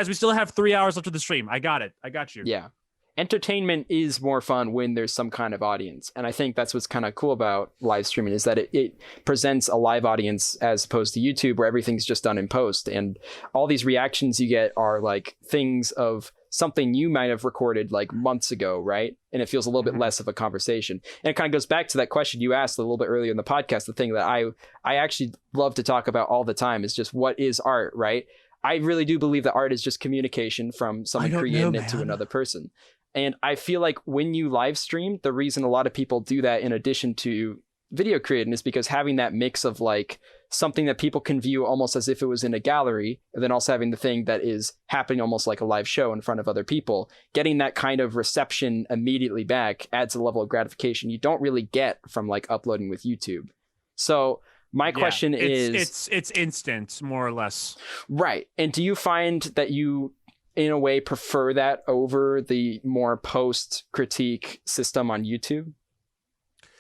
we still have 3 hours left of the stream. I got it. I got you. Yeah. Entertainment is more fun when there's some kind of audience. And I think that's what's kind of cool about live streaming, is that it presents a live audience as opposed to YouTube, where everything's just done in post. And all these reactions you get are like things of something you might have recorded like months ago, right? And it feels a little bit less of a conversation. And it kind of goes back to that question you asked a little bit earlier in the podcast. The thing that I actually love to talk about all the time is just, what is art, right? I really do believe that art is just communication from someone creating it to another person. And I feel like when you live stream, the reason a lot of people do that in addition to video creating is because having that mix of like something that people can view almost as if it was in a gallery, and then also having the thing that is happening almost like a live show in front of other people, getting that kind of reception immediately back adds a level of gratification you don't really get from like uploading with YouTube. So my question is... It's instant, more or less. Right. And do you find that you, in a way, prefer that over the more post-critique system on YouTube?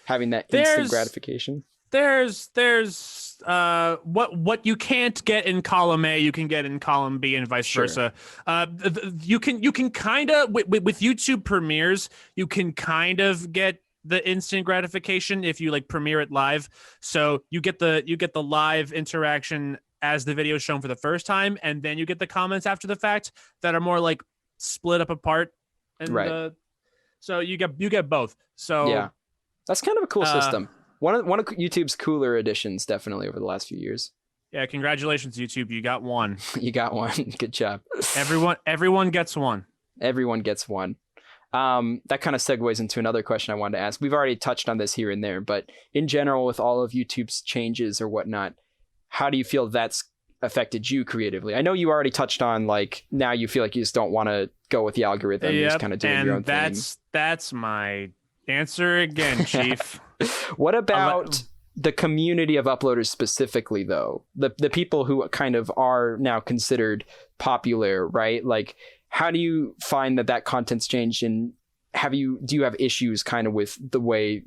Having that instant gratification? There's what you can't get in column A, you can get in column B, and vice versa. You can kind of with YouTube premieres, you can kind of get the instant gratification if you like premiere it live. So you get the live interaction as the video is shown for the first time, and then you get the comments after the fact that are more like split up apart. And so you get both. So yeah, that's kind of a cool system. One of YouTube's cooler additions, definitely, over the last few years. Yeah, congratulations, YouTube. You got one. You got one. Good job. Everyone gets one. Everyone gets one. That kind of segues into another question I wanted to ask. We've already touched on this here and there, but in general, with all of YouTube's changes or whatnot, how do you feel that's affected you creatively? I know you already touched on, like, now you feel like you just don't want to go with the algorithm. You're just kind of doing your own thing. That's my answer again, Chief. What about the community of uploaders specifically, though? The people who kind of are now considered popular, right? Like, how do you find that content's changed, and do you have issues kind of with the way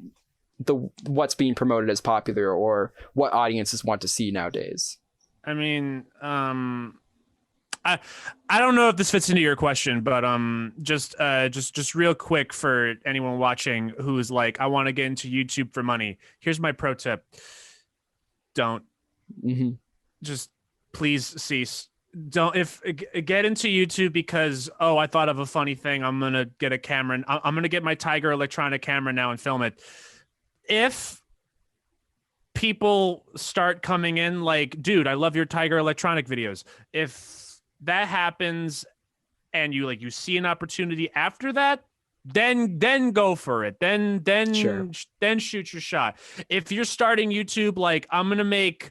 what's being promoted as popular or what audiences want to see nowadays? I mean, I don't know if this fits into your question, but just real quick for anyone watching who's like, I want to get into YouTube for money. Here's my pro tip: don't. Mm-hmm. Just please cease. Don't get into YouTube because I thought of a funny thing. I'm gonna get a camera and I'm gonna get my Tiger electronic camera now and film it. If people start coming in like, dude, I love your Tiger electronic videos. If that happens and you see an opportunity after that, then go for it. Then Sure. then shoot your shot. If you're starting YouTube like, I'm gonna make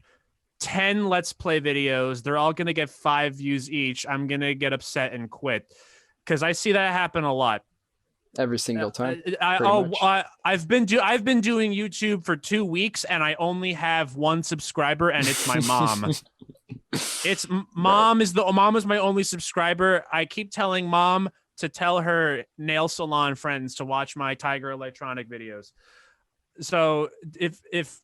10 let's play videos, they're all gonna get 5 views each, I'm gonna get upset and quit, because I see that happen a lot Every single time. I've been doing YouTube for 2 weeks and I only have 1 subscriber, and it's my mom. Mom is my only subscriber. I keep telling mom to tell her nail salon friends to watch my Tiger electronic videos. So if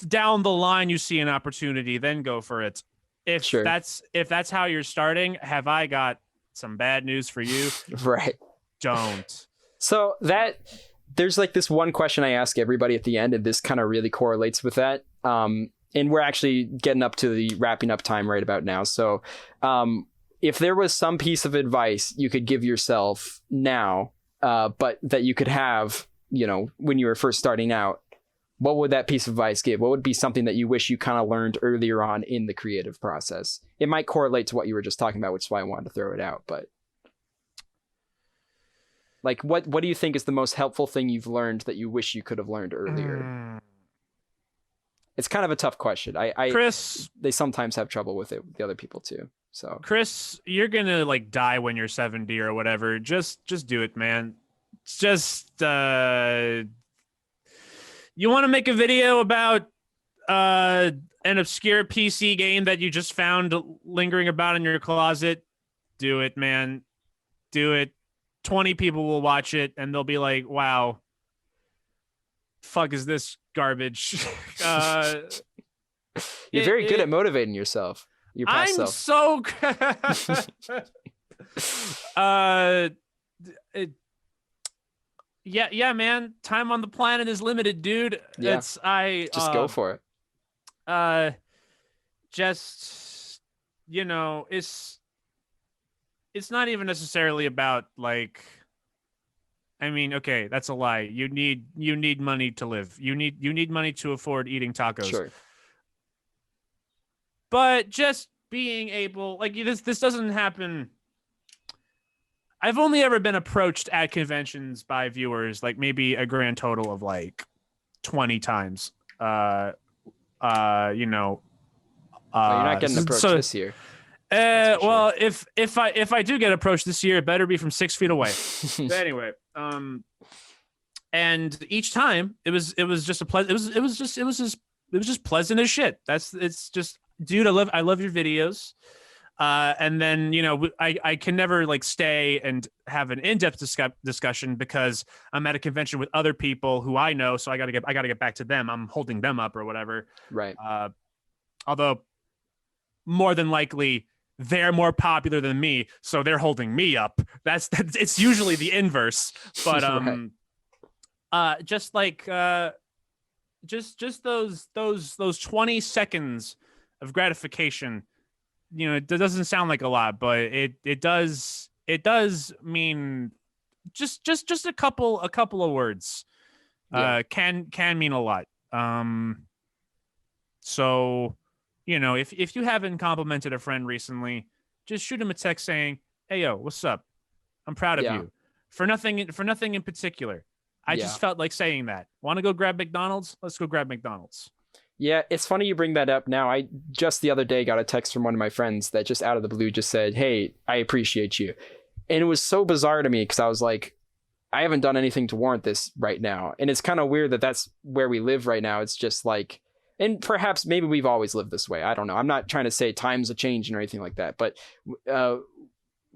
down the line you see an opportunity, then go for it. If that's how you're starting, have I got some bad news for you? Right. Don't. So there's like this one question I ask everybody at the end, and this kind of really correlates with that. And we're actually getting up to the wrapping up time right about now. So if there was some piece of advice you could give yourself now, but that you could have, when you were first starting out, what would that piece of advice give? What would be something that you wish you kind of learned earlier on in the creative process? It might correlate to what you were just talking about, which is why I wanted to throw it out. But like, what do you think is the most helpful thing you've learned that you wish you could have learned earlier? It's kind of a tough question. Chris, they sometimes have trouble with it, the other people too. So Chris, you're gonna like die when you're 70 or whatever. Just do it, man. Just you want to make a video about an obscure PC game that you just found lingering about in your closet? Do it, man. Do it. 20 people will watch it and they'll be like, wow, fuck is this garbage? You're very good at motivating yourself. Your past I'm self. so yeah, man. Time on the planet is limited, dude. Yeah. Just go for it. It's not even necessarily about like, I mean, okay, that's a lie. You need money to live. You need money to afford eating tacos. Sure. But just being able, like, this doesn't happen. I've only ever been approached at conventions by viewers, like maybe a grand total of like 20 times. You're not getting approached this year. Well, sure. if I do get approached this year, it better be from 6 feet away. But anyway, and each time it was just pleasant as shit. It's just, dude, I love your videos. And then, I can never like stay and have an in-depth discussion because I'm at a convention with other people who I know. So I gotta get back to them. I'm holding them up or whatever. Right. Although more than likely they're more popular than me, so they're holding me up. That's it's usually the inverse. But right. Just those 20 seconds of gratification. It doesn't sound like a lot, but it does mean just a couple of words. Yeah. Can mean a lot. So, if you haven't complimented a friend recently, just shoot him a text saying, "Hey, yo, what's up? I'm proud of you." For nothing in particular. I just felt like saying that. Want to go grab McDonald's? Let's go grab McDonald's. Yeah, it's funny you bring that up now. I just the other day got a text from one of my friends that just out of the blue just said, "Hey, I appreciate you." And it was so bizarre to me because I was like, I haven't done anything to warrant this right now. And it's kind of weird that that's where we live right now. It's just like, and perhaps maybe we've always lived this way. I don't know. I'm not trying to say times are changing or anything like that. But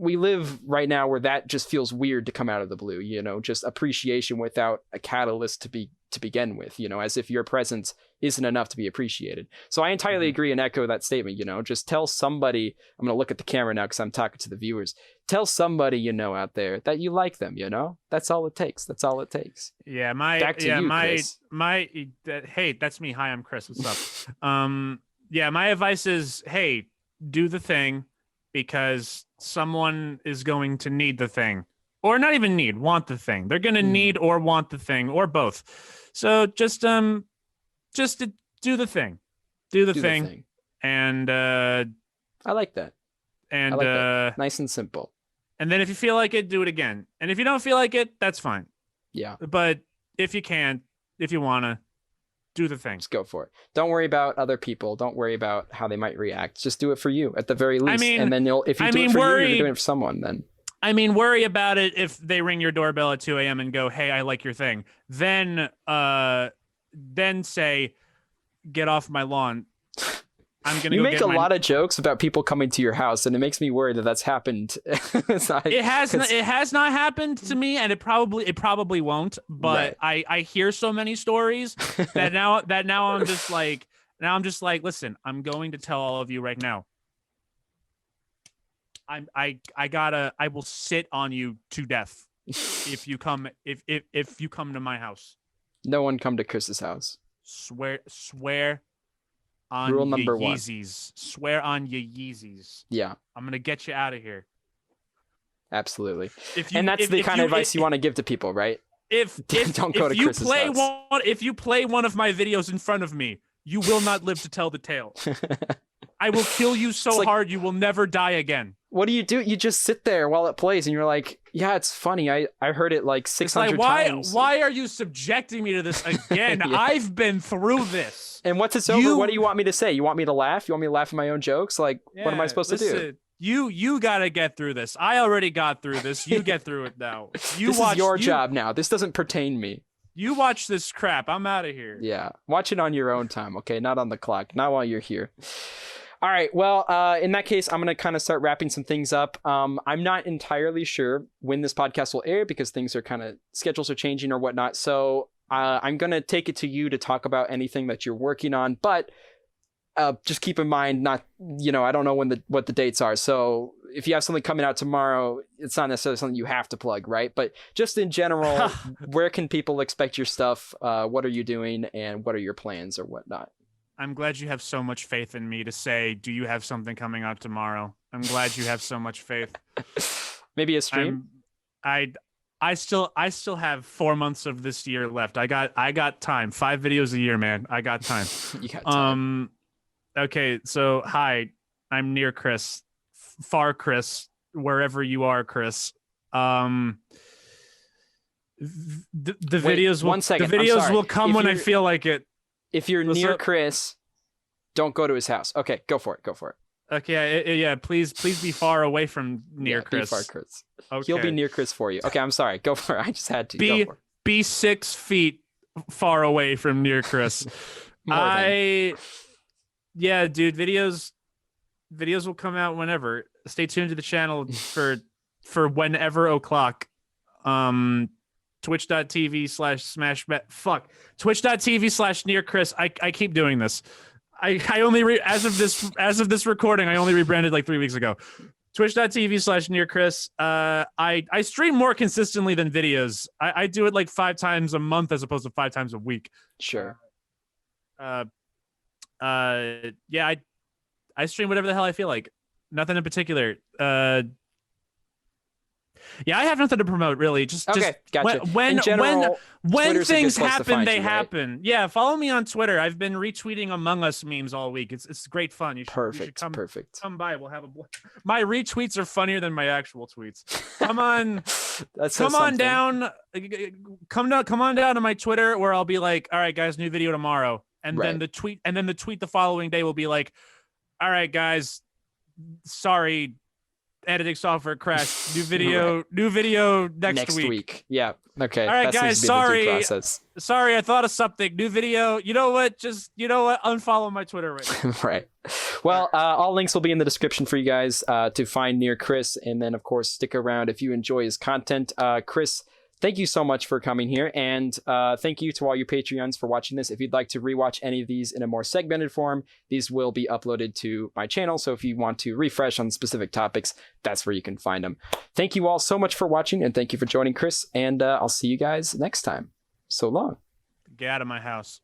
we live right now where that just feels weird to come out of the blue, just appreciation without a catalyst to begin with, as if your presence isn't enough to be appreciated. So I entirely agree and echo that statement. Just tell somebody, I'm going to look at the camera now because I'm talking to the viewers. Tell somebody, out there that you like them, that's all it takes. That's all it takes. Yeah. Hey, that's me. Hi, I'm Chris. What's up? Yeah. My advice is, hey, do the thing, because someone is going to need the thing, or not even want the thing. They're going to need or want the thing, or both. So just do the thing, do the thing. And, I like that. And, I like that. Nice and simple. And then if you feel like it, do it again. And if you don't feel like it, that's fine. Yeah. But if you can, if you want to, do the thing. Just go for it. Don't worry about other people. Don't worry about how they might react. Just do it for you at the very least. And then if you do it for you, you're doing it for someone then. I mean, worry about it if they ring your doorbell at 2 a.m. and go, hey, I like your thing. Then say, get off my lawn. I'm gonna. You make a lot of jokes about people coming to your house, and it makes me worried that that's happened. It has not happened to me, and it probably won't. But right. I hear so many stories that now I'm just like listen, I'm going to tell all of you right now. I will sit on you to death if you come to my house. No one come to Chris's house. Swear. On Rule number your 1. Yeezys. Swear on your Yeezys. Yeah. I'm going to get you out of here. Absolutely. And that's the kind of advice you want to give to people, right? Don't go to Chris's house. If you play one of my videos in front of me, you will not live to tell the tale. I will kill you so hard you will never die again. What do? You just sit there while it plays and you're like, yeah, it's funny. I heard it like 600 times. Why are you subjecting me to this again? Yeah. I've been through this. And once it's over, what do you want me to say? You want me to laugh? You want me to laugh at my own jokes? Like, what am I supposed to do? You got to get through this. I already got through this. You get through it now. This is your job now. This doesn't pertain me. You watch this crap. I'm out of here. Yeah. Watch it on your own time, okay? Not on the clock. Not while you're here. All right. Well, in that case, I'm going to kind of start wrapping some things up. I'm not entirely sure when this podcast will air because things are schedules are changing or whatnot. So I'm going to take it to you to talk about anything that you're working on. But just keep in mind, I don't know what the dates are. So if you have something coming out tomorrow, it's not necessarily something you have to plug, right? But just in general, where can people expect your stuff? What are you doing and what are your plans or whatnot? I'm glad you have so much faith in me to say, do you have something coming out tomorrow? I'm glad you have so much faith. Maybe a stream? I still have 4 months of this year left. I got time. 5 videos a year, man. I got time. You got time. Okay, so hi, I'm NearChris. Far Chris, wherever you are, Chris. The videos will the videos will come when I feel like it. If you're near Chris, don't go to his house. Okay, go for it. Okay, yeah, please be far away from near Chris. Be far Chris. Okay. He'll be near Chris for you. Okay, I'm sorry. Go for it. I just had to. Be 6 feet far away from near Chris. Yeah, dude, videos will come out whenever. Stay tuned to the channel for whenever o'clock. Twitch.tv/NearChris. I keep doing this. I only as of this recording, I only rebranded like 3 weeks ago. Twitch.tv/NearChris. I stream more consistently than videos. I do it like 5 times a month as opposed to 5 times a week. Sure. Yeah, I stream whatever the hell I feel like. Nothing in particular. Yeah, I have nothing to promote really. Gotcha. When things happen, they happen. Right? Yeah, follow me on Twitter. I've been retweeting Among Us memes all week. It's great fun. You should come by. We'll have my retweets are funnier than my actual tweets. Come on, come on down to my Twitter where I'll be like, all right, guys, new video tomorrow, and then the tweet the following day will be like, all right, guys, sorry. editing software crashed. New video next week. Yeah. Okay. All right, that guys. seems to be the due Sorry. process. Sorry, I thought of something. New video. You know what? Unfollow my Twitter right now. Right. Well, all links will be in the description for you guys to find NearChris, and then of course stick around if you enjoy his content. Chris, thank you so much for coming here, and thank you to all you Patreons for watching this. If you'd like to rewatch any of these in a more segmented form, these will be uploaded to my channel, so if you want to refresh on specific topics, that's where you can find them. Thank you all so much for watching, and thank you for joining Chris, and I'll see you guys next time. So long. Get out of my house.